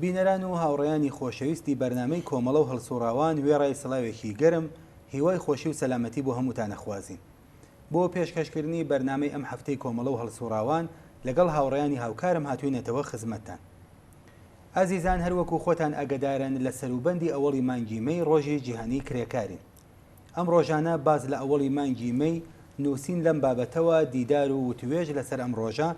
بینەران و هاوڕێیانی خۆشەویستی بەرنامەی کۆمەڵە و هەڵسوڕاوان وێڕای سڵاوێکی گەرم هیوای خۆشی و سەلامەتی بۆ هەمووتانە خوازین. بۆ پێشکەشکردنی بەرنامەی ئەم هەفتەی کۆمەڵە و هەڵسوڕاوان لەگەڵ هاوڕێیانی هاوکارم هاتووینەتەوە خزمەتتان. ئازیزان، هەروەکو خۆتان ئەگەدارن لە سەروبەندی ئەوەڵی مانگی مەی ڕۆژی جیهانی کرێکارین. ئەم ڕۆژانە باز لە ئەوەڵی مانگی مەی نووسین لەم بابەتەوە دیدار و وتوێژ لەسەر ئەم ڕۆژە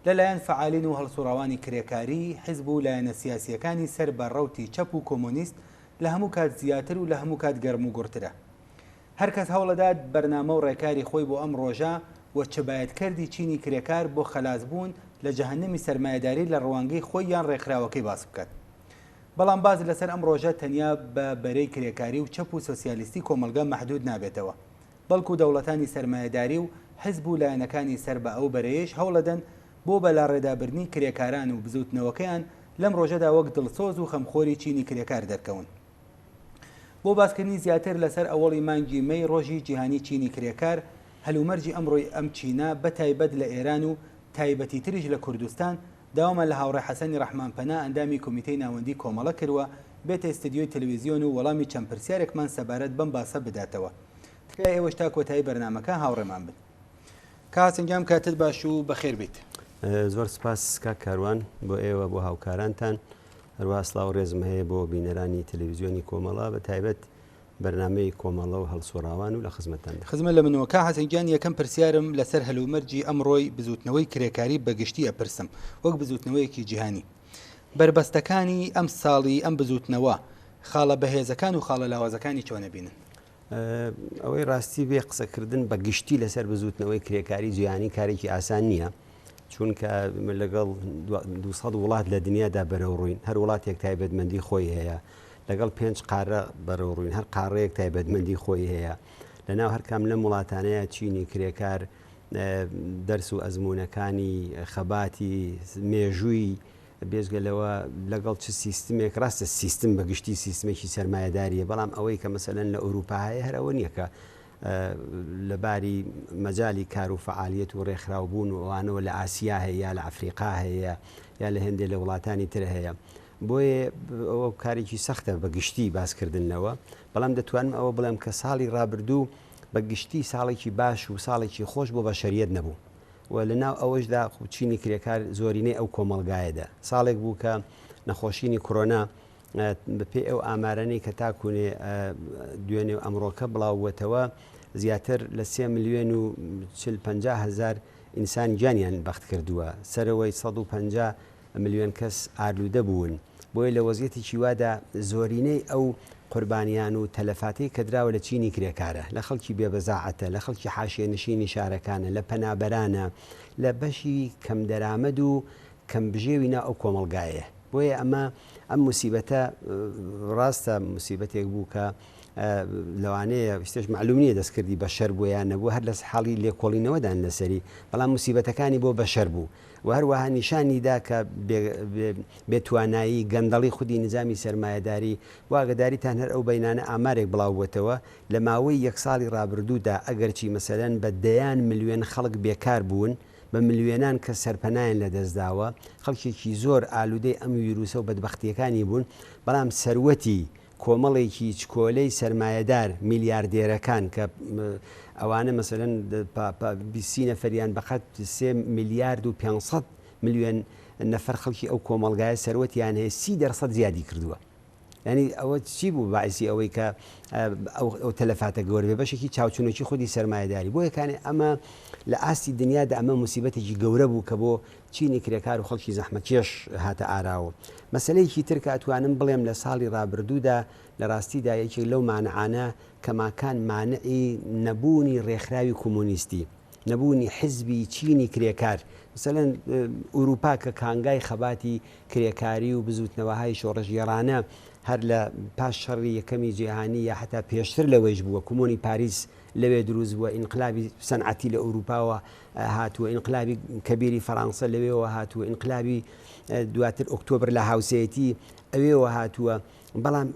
لەلایەن فعالین و هەڵسوڕاوانی کرێکاری، حیزب و لایەنە سیاسیەکانی سەر بەڕەوتی چەپ و کۆمۆنیست لە هەموو کات زیاتر و لە هەموو کات گەرم و گورترە. هەرکەس هەوڵەدات بەرنامە و ڕێکاری خۆی بۆ ئەم ڕۆژە و چبایەتکردی چینی کرێکار بۆ خەلاسبوون لە جەهەنەمی سەرمایەداری لە ڕەوانگەی خۆی یان ڕێکخراوەکەی باس بکات. بەڵام باز لەسەر ئەم ڕۆژە تەنیا بە بەرەی کرێکاری و چەپ و سۆسیالیستی کۆمەلگا مەحدود نابێتەوە، بەڵکو دەوڵەتانی سەرمایەداری و حیزب و لایەنەکانی سەر بە ئەو بەرەیەش هەوڵەدەن بۆ بەلاڕێدابردنی کرێکاران و بزوتنەوەکەیان لەم ڕۆژەدا وەک دڵسۆز و خەمخۆری چینی کرێکار دەرکەون. بۆ باسکردنی زیاتر لەسەر ئەوەڵی مانگی مەی ڕۆژی جیهانی چینی کرێکار، هەلومەرجی ئەمڕۆی ئەم چینە بە تایبەت لە ئێران و تایبەتی تریش لە کوردستان داوامە لە هاوڕێ حەسەنی ڕەحمانپەنا ئەندامی کۆمیتەی ناوەندی کۆمەڵە کردووە بێتە ئستدیۆی تەلەڤیزیۆن و وەڵامی چەند پرسیارێکمان سەبارەت بەم باسە بداتەوە. تکای ئێوەش تا کۆتایی بەرنامەکە هاوڕێمان بن. کاسنجام کاتت باش و بەخێر بیت. زۆر سپاس کاک کاروان بۆ ئێوە بۆ هاوکارانتان، هەروە سڵاو و ڕێزم هەیە بۆ بینەرانی تەلەڤیزیۆنی کۆمەڵە بە تایبەت بەرنامەی کۆمەڵە و هەڵسوڕاوان و لە خزمەتتان. خزمەت لە منەوە کا حەسەنگیان، یەکەم پرسیارم لەسەر هەلومەرجی ئەمڕۆی بزوتنەوەی کرێکاری بەگشتی ئەپرسم وەک بزوتنەوەیەکی جیهانی. بربەستەکانی ئەم ساڵی ئەم بزوتنەوە خاڵە بەهێزەکان و خاڵە لاوازەکانی چۆنە بینن؟ ئەوەی ڕاستی بێ قسەکردن بە گشتی لەسەر بزوتنەوەی کرێکاری جیهانی کارێکی ئاسان نییە، چونکە لەگەڵ 200 وڵات لە دنیادا بەرەو ڕووین، هەر وڵاتێک تایبەتمەندی خۆی هەیە، لەگەڵ 5 قارە بەرەو ڕووین، هەر قارەیەک تایبەتمەندی خۆی هەیە. لەناو هەرکام لەم وڵاتانەیە چینی کرێکار دەرس و ئەزمونونەکانی خەباتی مێژووی بێزگەلەوە لەگەڵ چ سیستمێک ڕاستە سیستم بەگشتی سیستمێکی سەرمایەداریە، بەڵام ئەوەی کە مەسەلەن لە ئەوروپا هەیە هەر ئەوە نییە کە لەباری مەجای کار و فعالیت و ڕێکخراوبوون و ئەوانەوە لە ئاسیا هەیە یا لە ئەفریقا هەیە یا لە هەندێک لە وڵاتانی تر هەیە. بۆیە ئەوە کارێکی سەختە بەگشتی باسکردنەوە، بەڵام دەتوانم ئەوە بڵێم کە ساڵی ڕابردوو بەگشتی ساڵێکی باش و ساڵێکی خۆش بۆ بەشەریەت نەبوو و لەناو ئەوەشدا چینی کرێکار زۆرینەی ئەو کۆمەڵگایەدا ساڵێک بوو کە نەخۆشینی کۆرۆنا بەپێ ئەو ئامارانەی کە تاکوونێ دوێنێ ئەمڕۆکە بڵاوبووەتەوە زیاتر لە 3,450,000 ئینسان گیانیان بەخت کردووە، سەرەوەی 150 ملیۆن کەس ئالوودە بوون. بۆیە لە وەزیەتێکی وادا زۆرینەی ئەو قوربانیان و تەلەفاتی کە دراوە لە چینی کرێکارە، لە خەڵکی بێبەزاعەتە، لە خەڵکی حاشیێنشینی شارەکانە، لە پەنابەرانە، لە بەشی کەم دەرامەد و کەم بژێوینا ئەو کۆمەڵگایە. بۆیە ئەم موسیبەتە ڕاستە موسیبەتێک بوو کە لەوانەیە شتێش معلوم نییە دەستکردی بەشەر بوو یان نەبوو، هەر لە حاڵی لێکۆڵینەوەدان لەسەری، بەڵام موسیبەتەکانی بۆ بەشەر بوو و هەروەها نیشانیدا کە بێتوانایی گەندەڵی خودی نظامی سەرمایەداری واگەداریتان هەر ئەو بەینانە ئامارێک بڵاوبووەتەوە لە ماوەی یەک ساڵی ڕابردوودا ئەگەرچی مەسەلەن بە دەیان ملیۆن خەڵک بێکار بوون، بە ملیۆنان کە سەرپەنایان لە دەستداوە، خەڵکێکی زۆر ئالوودەی ئەم ویرروسە و بەدبەختیەکانی بوون، بەڵام سەروەتی کۆمەڵێکی چکۆلەی سەرمایەدار میلیاردێرەکان کە ئەوانە مەسەلەن 20 نەفەریان بەقەت 3,500 ملیۆن نەفەر خەڵکی ئەو کۆمەڵگایە سەروەتیان هەیە 30% زیادی کردووە. ینی ئەوە چی بوو باعسی ئەوەی کە ئەو تەلەفاتە گەورە بەشێکی چاوچونێکی خودی سەرمایەداری بۆ یەکانێ ئەمە لە ئاستی دنیادا ئەمە موسیبەتێکی گەورە بوو کە بۆ چینی کرێکار و خەڵکی زەحمەتکێش هاتە ئاراوە. مەسلەیەکی تر کە ئەتوانم بڵێم لە ساڵی ڕابردوودا لە ڕاستیدا یەکێک لەو مانعانە کەماکان مانعی نەبوونی ڕێکخراوی کۆمۆنیستی، نەبوونی حیزبی چینی کرێکار. مەسەلەن ئوروپا کە کانگای خەباتی کرێکاری و بزوتنەوەهای شۆڕەژگێڕانە هەر لە پاش شەڕی یەکەمی جیهانی یا حتا پێشتر لەوەیش بووە، کۆمۆنی پاریس لەوێ دروست بووە، ئینقلابی سەنعەتی لە ئوروپاوە هاتووە، ئینقلابی کەبیری فەڕەنسا لەوێەوە هاتووە، ئینقلابی دواتر ئۆکتۆبر لە هاوسەیەتی ئەوێەوە هاتووە. بەڵام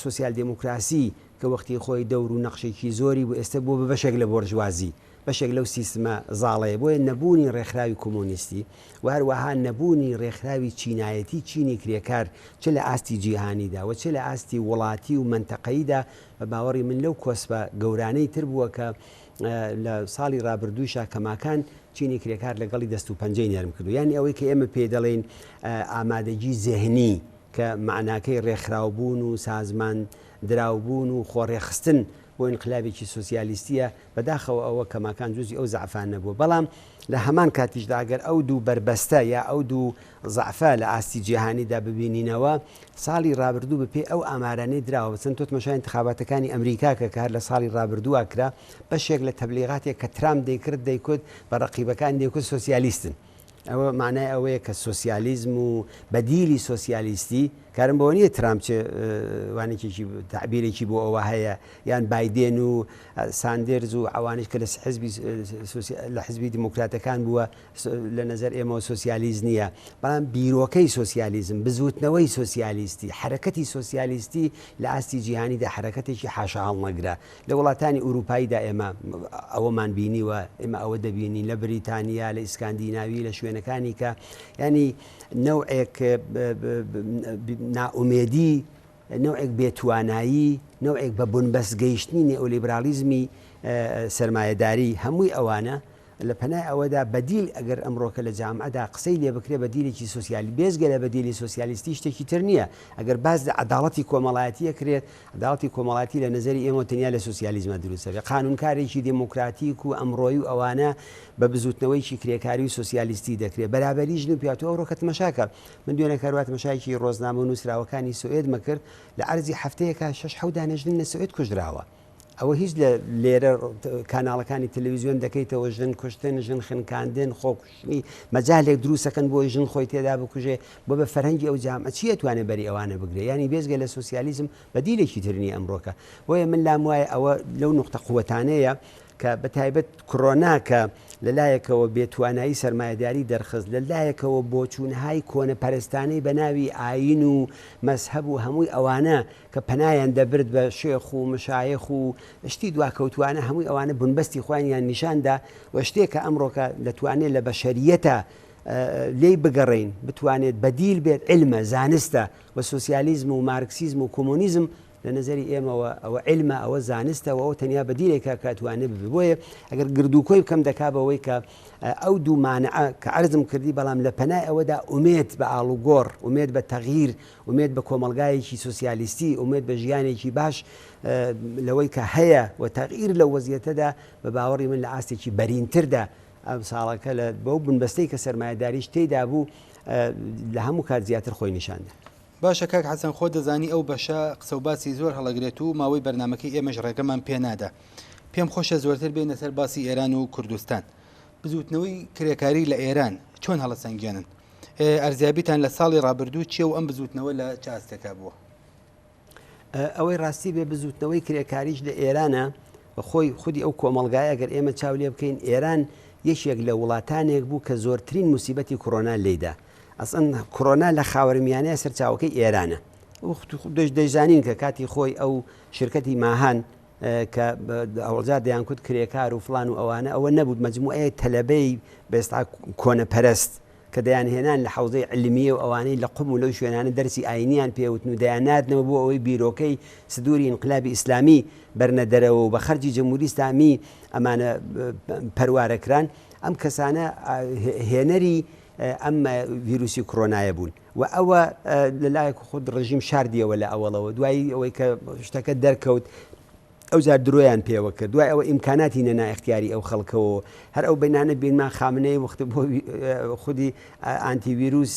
سۆسیال دموکراسی کە وەختی خۆی دەور و نەخشێکی زۆری بوو ئێستا بۆ بەشێک لە بۆرژوازی بەشێک لەو سیستمە زاڵەیە بۆیە نەبوونی ڕێکخراوی کۆمۆنیستی و هەروەها نەبوونی ڕێکخراوی چینایەتی چینی کرێکار چ لە ئاستی جیهانیدا و چ لە ئاستی وڵاتی و منتەقەیدا بە باوەڕی من لەو کۆسبە گەورانەی تر بووە کە لە ساڵی ڕابردووشە کەماکان چینی کرێکار لەگەڵی دەست و پەنجەی نەرم کردو یعنی ئەوەی کە ئێمە پێ دەڵێن ئامادەجی زێهنی کە معناکەی ڕێکخراوبوون و سازمان دراوبوون و خۆڕێخستن بۆ ئینقلابێکی سۆسیالیستیە بەداخەوە ئەوە کەماکان جوزی ئەو زعفان نەبووە بەڵام لە هەمان کاتیشدا ئەگەر ئەو دوو بربەستە یا ئەو دوو زعفە لە ئاستی جیهانیدا ببینینەوە ساڵی ڕابردوو بەپێ ئەو ئامارانەی دراوە بچەند تۆ تماشای انتخاباتەکانی ئەمریکا کە هەر لە ساڵی ڕابردووە کرا بەشێک لە تەبلیغاتێک کە ترامپ دەیکرد دەیکوت بە ڕەقیبەکان دەیکوت سۆسیالیستن ئەوە معنای ئەوەیە کە سۆسیالیزم و بەدیلی سۆسیالیستی کارم بەوە نییە ترامپ وانێکێکی تعبیرێکی بۆ ئەوە هەیە یان بایدێن و ساندێرز و ئەوانش کە لە حزبی دیموکراتەکان بووە لە نظر ئێمەوە سۆسیالیز نییە بەڵام بیرۆکەی سۆسیالیزم بزوتنەوەی سۆسیالیستی حرەکەتی سۆسیالیستی لە ئاستی جیهانیدا حرەکەتێکی حاشا هەڵنەگرا لە وڵاتانی ئوروپاییدا ئێمە ئەوەمان بینیوە ئێمە ئەوە دەبینین لە بریتانیا لە ئیسکاندیناوی لە شوێنەکانی کە ینی نەوعێک ناومێدی نەوعێک بێتوانایی نەوعێک بە بنبەست گەیشتنی نێئۆلیبرالیزمی سەرمایەداری هەمووی ئەوانە لە پەنای ئەوەدا بەدیل ئەگەر ئەمڕۆکە لە جامعەدا قسەی لێ بکرێ بەدیلێکی سۆسیالی بێزگە لە بەدیلی سۆسیالیستی شتێکی تر نییە ئەگەر باز لە عەداڵەتی کۆمەڵایەتیە کرێت عەداڵەتی کۆمەڵایەتی لە نظری ئێمە تەنیا لە سۆسیالیزمە دروستە قانونکارێکی دیموکراتیک و ئەمڕۆیی و ئەوانە بە بزوتنەوەیکی کرێکاری و سۆسیالیستی دەکرێت بەرابەری ژن و پیاتوە ئەوڕۆکە تماشاکە من دوێنێ کاروات تماشایەکی ڕۆژنامە و نووسراوەکانی سوئێدمە کرد لە عەرزی هەفتەیەکە 6 دانەژن لە سوئێد کوژراوە ئەوە هیچ لە لێرە کاناڵەکانی تەلەڤیزیۆن دەکەیتەوە ژن کوشتن ژن خنکاندن خۆکوشتنی مەجالێک دروستەکەن بۆی ژن خۆی تێدا بکوژێ بۆ بە فەرهەنگی ئەو جامعە چی ئەتوانێت بەری ئەوانە بگرێ ینی بێزگە لە سۆسیالیزم بەدیلێکی ترنی ئەمڕۆکە بۆیە من لام وایە ئەوە لەو نقطە قووەتانەیە کە بەتایبەت کۆڕۆناکە لەلایەکەوە بێتوانایی سەرمایەداری دەرخست لەلایەکەوە بۆچوونهای کۆنەپەرستانەی بە ناوی ئاین و مەزهەب و هەمووی ئەوانە کە پەنایان دەبرد بە شێخ و مشایخ و شتی دواکەوتوانە هەمووی ئەوانە بنبەستی خۆیان نیشاندا و شتێکە ئەمڕۆکە دەتوانێت لە بەشەریەتە لێی بگەڕین بتوانێت بەدیل بێت علمە زانستە و سۆسیالیزم و مارکسیزم و کۆمۆنیزم لە نظری ئێمەوە ئەوە علمە ئەوە زانستەوە ئەو تەنیا بەدیلێکە کاتوانێت ببێ بۆیە ئەگەر گردوکۆی بکەم دەکا بەوەی کە ئەو دوو مانعە کە عەرزم کردی بەڵام لە پەنای ئەوەدا ئومێد بە ئاڵوگۆڕ ئومێد بە تەغییر ئومێد بە کۆمەلگایەکی سۆسیالیستی ئومێد بە ژیانێکی باش لەوەی کە هەیە و تەغییر لە وەزیەتەدا بە باوەڕی من لە ئاستێکی بەرینتردا ئەم ساڵەکە لە بەو بنبەستەی کە سەرمایەداریش تێیدا بوو لە هەموو کات زیاتر خۆی نیشاندا. باشە کاک حەسەن خۆ دەزانی ئەو بەشە قسە و باسی زۆر هەڵەگرێت و ماوەی بەرنمەکەی ئێمەش ڕێگەمان پێنادا پێم خۆشە زۆرتر بێنە سەر باسی ئێران و کوردستان بزوتنەوەی کرێکاری لە ئێران چۆن هەڵەسەنگێنن ئەرزیابیتان لە ساڵی ڕابردوو چیە و ئەم بزوتنەوە لە چاستەکە بووە ئەوەی ڕاستی بێ بزوتنەوەی کرێکاریش لە ئێرانە خۆی خودی ئەو کۆمەلگایە گەر ئێمە چاو لێ بکەین ئێران یەکێک لە وڵاتانێک بوو کە زۆرترین موسیبەتی کۆڕۆنا لێیدا ئەسڵەن کۆڕۆنا لە خاوەرمیانەیە سەرچاوەکەی ئێرانە دەیزانین کە کاتی خۆی ئەو شرکەتی ماهان کە ئەوڵجار دەیانکوت کرێکار و فلان و ئەوانە ئەوە نەبوو مەجموعەیە تەلەبەی بێستا کۆنەپەرست کە دەیانهێنان لە حوزەی علمیە و ئەوانەی لە قوم و لەو شوێنانە دەرسی ئاینیان پێوتن و دەیاناتنەوە بۆ ئەوەی بیرۆکەی سدووری ئینقلابی ئیسلامی بەرنەدەرەوە و بە خەرجی جمهوری ئیسلامی ئەمانە پەروارەکران ئەم کەسانە هێنەری ئەم ڤیرۆسی کۆڕۆنایە بوون و ئەوە لەلایەک خود ڕژیم شاردیەوە لە ئەوڵەوە دوایی ئەوەی کە شتەکە دەرکەوت ئەو جار درۆیان پێوە کرد دوای ئەوە ئیمکاناتی نەنا اختیاری ئەو خەڵکەوە هەر ئەو بینانە بینمان خامنەی وەخت بۆ خودی ئانتیڤیروس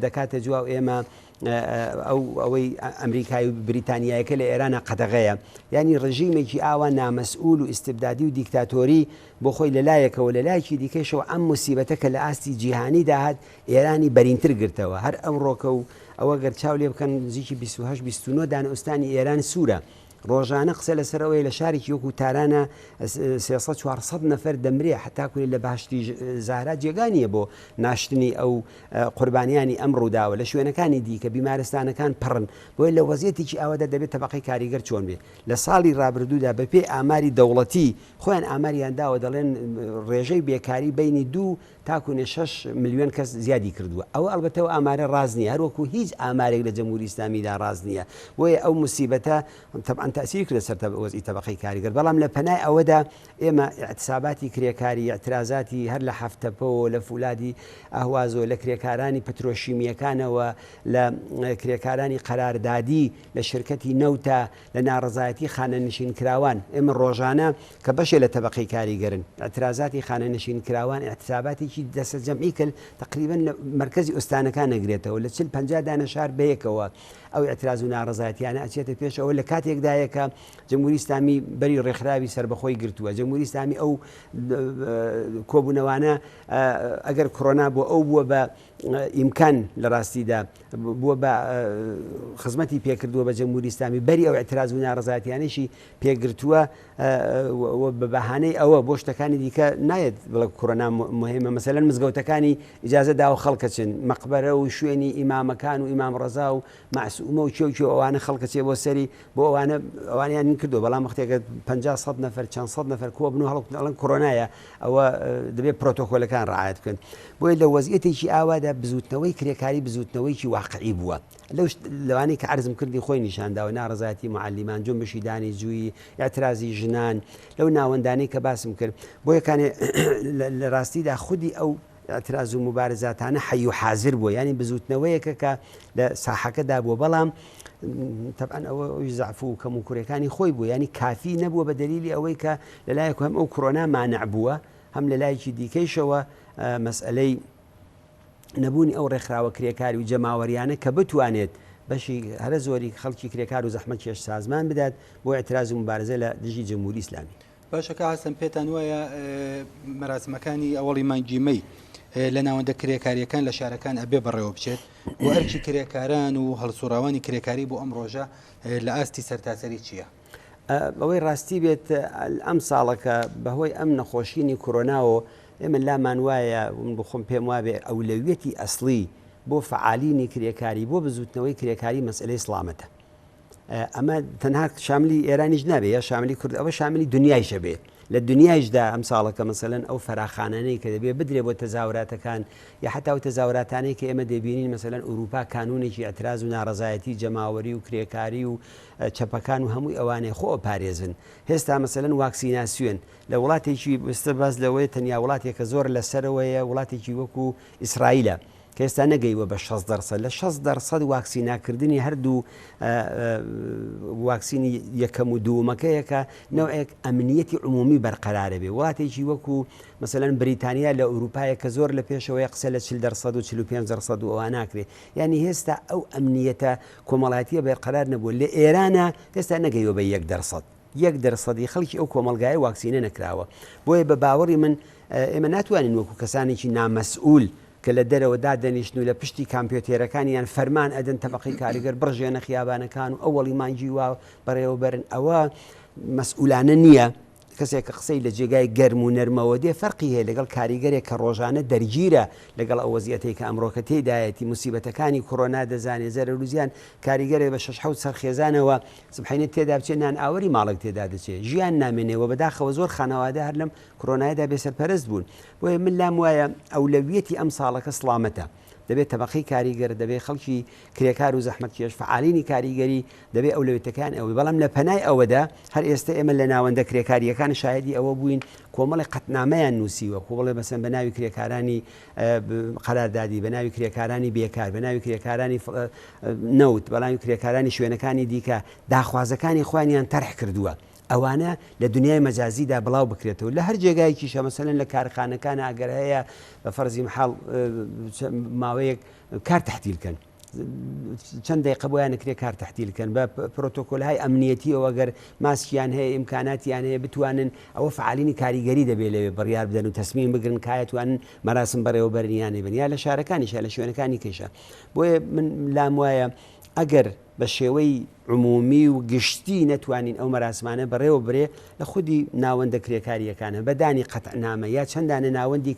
دەکاتە جواب ئێمە ئەوەی ئەمریکای و بریتانیایەکە لە ئێرانە قەدەغەیە ینی ڕژیمێکی ئاوا نامەسئول و ئیستبدادی و دیکتاتۆری بۆ خۆی لەلایەکەوە لەلایەکی دیکەشەوە ئەم موسیبەتە کە لە ئاستی جیهانی داهات ئێرانی بەرینتر گرتەوە هەر ئەمڕۆکە و ئەوە گەر چاو لێ بکەن نزیکی 28-29 دانە ئوستانی ئێران سوورە ڕۆژانە قسە لەسەرەوەی لە شارێکی وەکو تارانە 400 نەفەر دەمرێ حتاکوی لە باشتی زارا جێگانیە بۆ ناشتنی ئەو قوربانیانی ئەم ڕووداوە لە شوێنەکانی دیکە بیمارستانەکان پڕن بۆی لە وەزیەتێکی ئەوەدا دەبێت تەبقەی کاریگەر چۆن بێ لە ساڵی ڕابردوودا بەپێی ئاماری دەوڵەتی خۆیان ئاماریان داوە دەڵێن ڕێژەی بێکاری بینی 2 تاکوونێ 6 ملیۆن کەس زیادی کردووە ئەوە ئەلبەتەوە ئامارە ڕاز نییە هەروەکو هیچ ئامارێک لە جەمهوری ئیسلامیدا ڕاز نییە بۆیە ئەو موسیبەتە تەبعاً تەسیری کرد لەسەر وەزعی تەبقەی کاریگەر بەڵام لە پەنای ئەوەدا ئێمە اعتساباتی کرێکاری اعترازاتی هەر لە هەفتەپەوە لە فولادی ئەهوازۆ لە کرێکارانی پەترۆشیمیەکانەوە لە کرێکارانی قەراردادی لە شرکەتی نەوتە لە ناڕزایەتی خانەنشین کراوان ئێمە ڕۆژانە کە بەشێ لە تەبقەی کاریگەرن اعترازاتی خانەنشین کراوان اعتساباتێکی دەسە جەمعی کرد تقریباً لە مرکزی ئۆستانەکان نەگرێتەوە لە 40-50 دانە شار بەیەکەوە ئەو اعتراز و ناڕزایەتیانە ئەچێتە پێشەوە لە کاتێکدایەکە جمهوری ئیسلامی بەری ڕێکخراوی سربەخۆی گرتووە جمهوری ئیسلامی ئەو کۆبوونەوانە ئەگەر کۆڕۆنا بۆ ئەو بووە بە ئیمکان لە ڕاستیدا بووە بە خزمەتی پێکردووە بە جمهوری ئیسلامی بەری ئەو اعتراز و ناڕزایەتیانەشی پێگرتووە بە بەهانەی ئەوە بۆ شتەکانی دیکە نایەت بڵێ کۆڕۆنا مهمە مەسەلەن مزگەوتەکانی ئیجازە داوە خەڵکەچن مەقبەرە و شوێنی ئیمامەکان و ئیمام ڕەزا و معسوومە و چێو ئەوانە خەڵکەچێ بۆ سەری بۆ ئەوانیان کردو بەڵام وەختێکە 50 نەفەر چەند سەد نەفەر کۆ بن و هەڵڵەن کۆڕۆنایە ئەوە دەبێت پرۆتۆکۆلەکان ڕعایەت بکەن بۆیە لە وەزعیەتێکی ئاوادا بزوتنەوەی کرێکاری بزوتنەوەیکی واقعی بووە لەوانەی کە عەرزم کردی خۆی نیشانداوە ناڕزایەتی معەلیمان جۆمبشی دانی جووی اعترازی ژنان لەو ناوەندانەی کە باسم کرد بۆ یەکانێ لە ڕاستیدا خودی ئەو اعتراز و مبارزاتانە حەی و حازر بووە ینی بزوتنەوەیەکە کە لە ساحەکەدا بووە بەڵام طبعاً ئەوە زعف و کەم و کوڕەکانی خۆی بوو ینی کافی نەبووە بە دلیلی ئەوەی کە لەلایەک هەم ئەو کۆڕۆنا مانع بووە هەم لە لایەکی دیکەیشەوە مەسئلەی نەبوونی ئەو ڕێکخراوە کرێکاری و جەماوەریانە کە بتوانێت بەشی هەرە زۆری خەڵکی کرێکار و زەحمەت کێش سازمان بدات بۆ اعتراز و مبارزە لە دژی جمهوری ئیسلامی باشەکە حەسەن پێتان وایە مەراسمەکانی ئەوەڵی مانگیمەی لە ناوەندە کرێکاریەکان لە شارەکان ئەبێ بەڕێوە بچێت و ئەرکی کرێکاران و هەڵسوراوانی کرێکاری بۆ ئەم ڕۆژە لە ئاستی سەرتاسەری چییە؟ ئەوەی ڕاستی بێت ئەم ساڵەکە بەهۆی ئەم نەخۆشینی کۆرۆناوە ئێمە لامان وایە بخۆم پێم وابێ ئەولەویەتی ئەسڵی بۆ فعالینی کرێکاری بۆ بزوتنەوەی کرێکاری مەسئلەی سڵامەتە ئەمە تەنها شاملی ئێرانیش نابێ یا شاملی کورد ئەوە شاملی دنیایشە بێت لە دنیایشدا ئەم ساڵەکە مەسەلەن ئەو فەراخانانەی کە دەبێت بدرێ بۆ تەزاوراتەکان یا حتا و تەزاوراتانەی کە ئێمە دەبینین مەسەلەن ئوروپا کانونێکی ئەتراز و ناڕزایەتی جەماوەری و کرێکاری و چەپەکان و هەمووی ئەوانەیە خۆ پارێزن هێستا مەسەلەن واکسیناسیۆن لە وڵاتێکی بستە باز لەوەی تەنیا وڵاتێکە زۆر لەسەرەوەیە وڵاتێکی وەکو ئیسرائیلە کە ئێستا نەگەیوە بە 60% لە 60% واکسیناکردنی هەردوو واکسینی یەکەم و دووەمەکەیەکە نەوەیەک ئەمنیەتی عمومی بەرقەرارە بێ وڵاتێکی وەکو مەسەلەن بریتانیا لە ئوروپایە کە زۆر لە پێشەوەی قسە لە 40% و 45% و ئەوە ناکرێ یعنی هێستا ئەو ئەمنیەتە کۆمەڵایەتیە بەرقەرار نەبووە لە ئێرانە هێستا نەگەیوە بە 1%. 1% خەڵکی ئەو کۆمەلگایە واکسینە نەکراوە بۆیە بە باوەڕی من ئێمە ناتوانین وەکو کەسانێکی نامەسئول کە لە دەرەوە دادەنیشتن و لە پشتی کامپیۆتێرەکانیان فەرمان ئەدەن تەبقەی کاریگەر بڕژێنە خیابانەکان و ئەوەڵی مانگی وا بەڕێوەبەرن ئەوە مەسئولانە نییە کەسێک کە قسەی لە جێگای گەرم و نەرمەوە دێ فەرقی هەیە لەگەڵ کاریگەرێک کە ڕۆژانە دەرگیرە لەگەڵ ئەو وەزیەتەی کە ئەمڕۆکە تێدایەتی موسیبەتەکانی کۆڕۆنا دەزانێت زەرەروزیان کاریگەرێ بە 6 سەرخێزانەوە سبحەینێت تێدا بچێت نان ئاوەری ماڵک تێدا دەچێت ژیان نامێنێەوە بەداخەوە زۆر خانەوادە هەر لەم کۆڕۆنایەدا بێسەرپەرست بوون بۆیە من لام وایە ئەولەویەتی ئەم ساڵەکە سڵامەتە دەبێت تەبقەی کاریگەر دەبێت خەڵکی کرێکار و زەحمەتکێش فعالینی کاریگەری دەبێت ئەولەویەتەکان ئەوەی بەڵام لە پەنای ئەوەدا هەر ئێستا ئێمە لە ناوەندە کرێکاریەکان شاهدی ئەوە بووین کۆمەڵی قەتنامەیان نووسیوە کۆمەڵی مەسەن بە ناوی کرێکارانی قەراردادی بە ناوی کرێکارانی بێکار بە ناوی کرێکارانی نەوت بەڵامی کرێکارانی شوێنەکانی دیکە داخوازەکانی خۆیانیان تەرح کردووە ئەوانە لە دنیای مەجازیدا بڵاو بکرێتەوە لە هەر جێگایەکیشە مەسەلەن لە کارخانەکان ئەگەر هەیە بە فەرزی محاڵ ماوەیەک کار تەحتیلکەن چەند دقیقە بۆیان نەکرێت کار تەحتیلکەن بە پرۆتۆکۆلهای ئەمنیەتی ئەو ئەگەر ماسکیان هەیە ئیمکاناتیان هەیە بتوانن ئەوە فعالینی کاریگەری دەبێت لەوێ بڕیار بدەن و تەسمیم بگرن کایەتوانن مەراسم بەڕێوەبەرنیانێ بن یا لە شارەکانیشە لە شوێنەکانی کەشە بۆیە من لام وایە ئەگەر بە شێوەی عمومی و گشتی نەتوانین ئەو مەراسمانە بەڕێوە برێ لە خودی ناوەندە کرێکاریەکانە بەدانی قەتعنامە یا چەندانە ناوەندی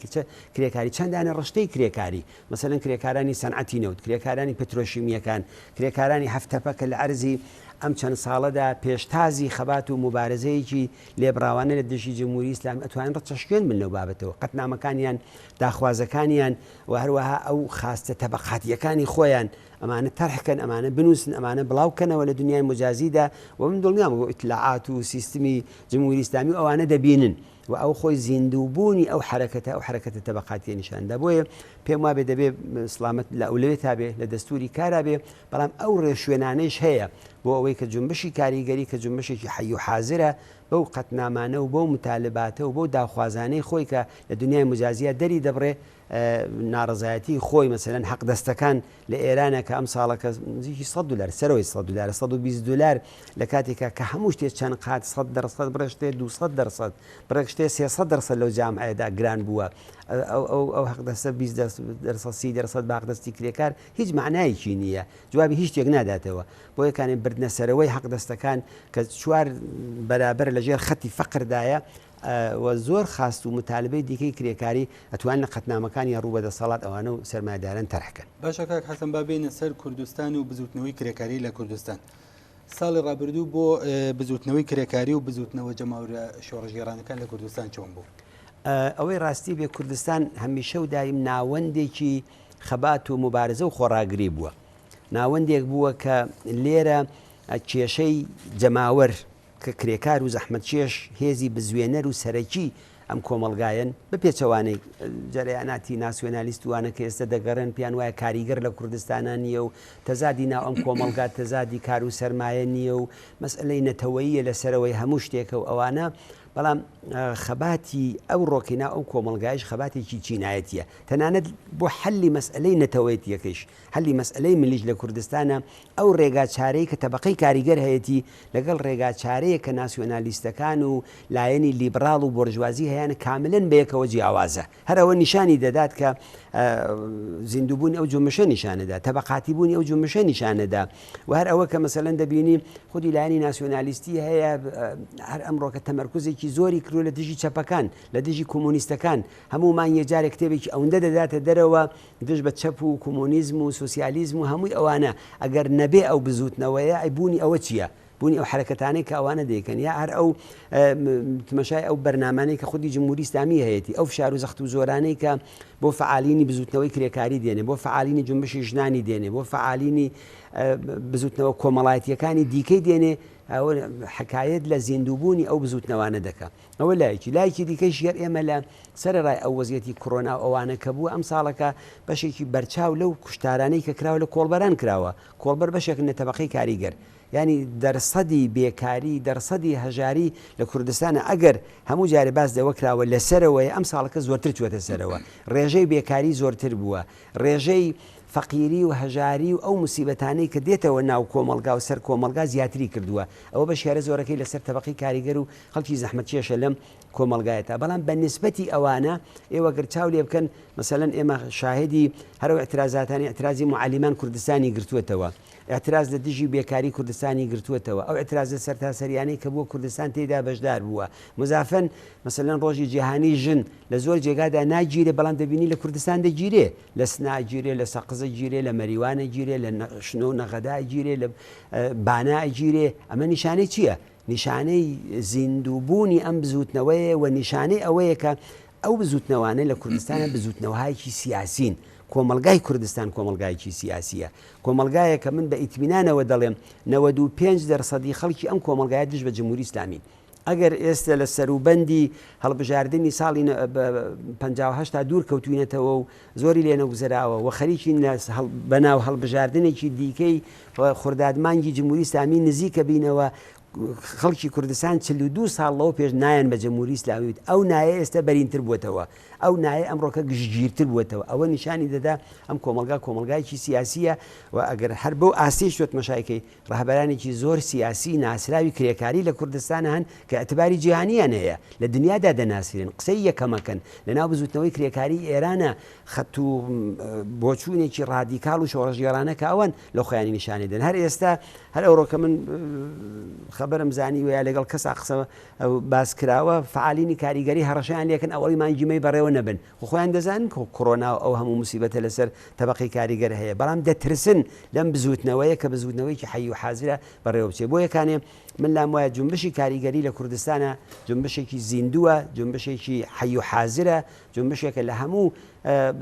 کرێکاری چەندانە ڕشتەی کرێکاری مەسەلەن کرێکارانی سەنعەتی نەوت کرێکارانی پترۆشیمیەکان کرێکارانی هەفتەپە کە لە ئەرزی ئەم چەند ساڵەدا پێشتازی خەبات و مبارزەیەکی لێبراوانە لە دژی جمهوری ئیسلامی ئەتوانن ڕەچەشکێن من لەو بابەتەوە قەتنامەکانیان داخوازەکانیان و هەروەها ئەو خاستە تەبەقاتیەکانی خۆیان ئەمانە تەرحکەن ئەمانە بنووسن ئەمانە بڵاوکەنەوە لە دنیای مجازیدا و من دڵنیام بۆ ئیتلاعات و سیستمی جمهوری ئیسلامی و ئەوانە دەبینن و ئەو خۆی زیندووبوونی ئەو حرەکەتە تەبەقاتیە نیشاندا بۆیە پێم وابێ دەبێ سلامت لە ئەولەوێت تا بێ لە دەستوری کارا بێ بەڵام ئەو ڕێشوێنانەیش هەیە بۆ ئەوەی کە جنبشی کاریگەری کە جنبشێکی حەی و حازرە بەو قەتنامانە و بەو متالباتە و بۆ داخوازانەی خۆی کە لە دنیای مجازیە دەری دەبڕێ ناڕزایەتی خۆی مەسەلەن حەق دەستەکان لە ئێرانە کە ئەم ساڵەکە نزیکی $100 سەرەوەی $100 $120 لە کاتێکە کە هەموو شتێک چەند قات 100% بڕشتێ 200% بڕێکشتێ 300% لەو جامعەیەدا گران بووە ئەو حەق دەستە 20% باقدەستی کرێکار هیچ معنایەکی نییە جوابی هیچ شتێک ناداتەوە بۆ یەکانێ بردنە سەرەوەی حەق دەستەکان کە چوار بەرابەر لەژێر خەتی فەقردایە و زۆر خاست و متالبەی دیکەی کرێکاری ئەتوان لە قەتنامەکانی ڕوو بەدەسەڵات ئەوانە و سەرمایه‌داران تەرحکەن. باشە کاک حەسەن با بێنە سەر کوردستان و بزوتنەوەی کرێکاری لە کوردستان. ساڵی ڕابردوو بۆ بزوتنەوەی کرێکاری و بزوتنەوە جەماورە شۆڕژگێڕانەکان لە کوردستان چۆن بوو؟ ئەوەی ڕاستی بێ کوردستان هەمیشە و دایم ناوەندێکی خەبات و مبارزە و خۆڕاگری بووە. ناوەندێک بووە کە لێرە کێشەی جەماوەر کە کرێکار و زەحمەتکێش هێزی بزوێنەر و سەرەکی ئەم کۆمەلگایەن بە پێچەوانەی جەرەیاناتی ناسیۆنالیستوانە کە ئێستا دەگەڕێن پیان وایە کاریگەر لە کوردستانە نییە و تەزادی ناو ئەم کۆمەلگات تەزادی کار و سەرمایە نییە و مەسئلەی نەتەوەییە لەسەرەوەی هەموو شتێکە و ئەوانە بەڵام خەباتی ئەو ڕۆکینا ئەو کۆمەلگایش خەباتێکی چینایەتیە تەنانەت بۆ حەلی مەسئلەی نەتەوەیەتیەکەش حەلی مەسئلەی ملیش لە کوردستانە ئەو ڕێگا چارەی کە تەبەقەی کاریگەر هەیەی لەگەڵ ڕێگا چارەیە کە ناسیۆنالیستەکان و لایەنی لیبراڵ و بۆرژوازی هەیەە کاملەن بەیەکەوە جیاوازە هەرەوە نیشانی دەدات کە زیندووبوونی ئەو جومشە نیشانەدا تەبەقاتی بوونی ئەو جومشە نیشانەدا و هەر ئەوە کە مەسەلەن دەبینی خودی لایەنی ناسیۆنالیستی هەیە هەر ئەمڕۆکە تەمەرکوزێکی زۆری کرۆ لە دژی چەپەکان لە دژی کۆمۆنیستەکان هەمومان یەجارێ کتێبێکی ئەوەندە دەداتە دەرەوە دژ بە چەپ و کۆمۆنیزم و سوسیالیزم و هەمووی ئەوانە ئەگەر نەبێ ئەو بزوتنەوەیە ئەیبوونی ئەوە چییە؟ بوونی ئەو حرەکەتانەی کە ئەوانە دەیکەن یا هەر ئەو تمەشای ئەو بەرنامانەی کە خودی جمهوری ئیسلامی هەیەی ئەو فشار و زەخت و زۆرانەی کە بۆ فعالینی بزوتنەوەی کرێکاری دێنێ بۆ فعالینی جنبشی ژنانی دێنێ بۆ فعالینی بزوتنەوە کۆمەڵایەتیەکانی دیکەی دێنێ حکایەت لە زیندووبوونی ئەو بزوتنەوانە دەکە ئەوە لایەکی دیکەی ژێر ئێمە لە سەرڕای ئەو وەزیەتی کۆڕۆنا ئەوانە کە بووە ئەم ساڵەکە بەشێکی بەرچاو لەو کوشتارانەی کە کراوە لە کۆڵبەران کراوە کۆڵبەر بەشێک نەتەبەقەی کاریگەر ینی دەرسەدی بێکاری دەرسەدی هەژاری لە کوردستانە ئەگەر هەموو جارێ باس دەوەکراوە لەسەرەوەی ئەم ساڵەکە زۆرتر چوەتە سەرەوە ڕێژەی بێکاری زۆرتر بووە ڕێژەی فەقیری و هەژاری و ئەو موسیبەتانەی کە دێتەوە ناو کۆمەلگا و سەر کۆمەلگا زیاتری کردووە ئەوە بە شێرە زۆرەکەی لەسەر تەبەقەی کاریگەر و خەڵکی زەحمەتکێشە لەم کۆمەلگایەتە بەڵام بە نسبەتی ئەوانە ئێوە گرچاو لێ بکەن مەسەلەن ئێمە شاهدی هەرو اعترازاتانی اعترازی معلیمان کوردستانی گرتووەتەوە اعتراز لە دژی بێکاری کوردستانی گرتووەتەوە ئەو اعتراز سەرتاسەریانەی کە بووە کوردستان تێدا بەشدار بووە مزافەن مەسەلەن ڕۆژی جیهانی ژن لە زۆر جێگادا ناگیرێ بەڵام دەبینی لە کوردستان دەگیرێ لە سناگیرێ لە سەقزە گیرێ لە مەریوانە گیرێ لە شنۆ نەغەدا گیرێ لە بانا گیرێ ئەمە نیشانەی چییە؟ نیشانەی زیندووبوونی ئەم بزوتنەوەیە و نیشانەی ئەوەیە کە ئەو بزوتنەوانە لە کوردستانە بزوتنەوەهایکی سیاسین کۆمەلگای کوردستان کۆمەلگایکی سیاسیە کۆمەلگایە کە من بە ئیتمینانەوە دەڵێم 95% خەڵکی ئەم کۆمەلگایە دژ بە جمهوری ئیسلامی ئەگەر ئێستا لە سەروبەندی هەڵبژاردننی ساڵی 1950 دوور کەوتوینەتەوە و زۆری لێ نەگوزەراوە و خەریکی بەناو هەڵبژاردنێکی دیکەی خوردادمانگی جمهوری ئیسلامی نزیکە بینەوە خەڵکی کوردستان 42 ساڵ لەوە پێش نایەن بە جمهوری ئیسلامی ئەو نایە ئێستا بەرینتر بووتەوە ئەو نایە ئەمڕۆکە گشتگیرتر بووێتەوە ئەوە نیشانی دەدا ئەم کۆمەلگایکی سیاسیە و ئەگەر هەر بەو ئاستی شوێت مەشایکەی ڕاهبەرانێکی زۆر سیاسی ناسراوی کرێکاری لە کوردستان هەن کە ئەتباری جیهانیان هەیە لە دنیادا دەناسیرن قسەی یەکەمەکەن لەناو بزوتنەوەی کرێکاری ئێرانە خەت و بۆچوونێکی ڕادیکاڵ و شۆڕژگێڕانەکە ئەوەن لە خۆیانی نیشانی دەن هەر ئێستا هەر ئەوڕۆکە من خەبەرم زانی ویا لەگەڵ کەسا قسە باسکراوە فعالینی کاریگەری هەڕەشیان لێکن ئەوەی مانگیمەی بەڕێوە نەبن خۆیان دەزانن کۆڕۆنا ئەو هەموو موسیبەتە لەسەر تەبقی کاریگەر هەیە بەڵام دەترسن لەم بزوتنەوەیە کە بزوتنەوەیکی حەی و حازرە بەڕێوە بچێ بۆ یەکانێ من لام وایە جنبشی کاریگەری لە کوردستانە جنبشێکی زیندووە جنبشێکی حەی و حازرە جنبشێکە لە هەموو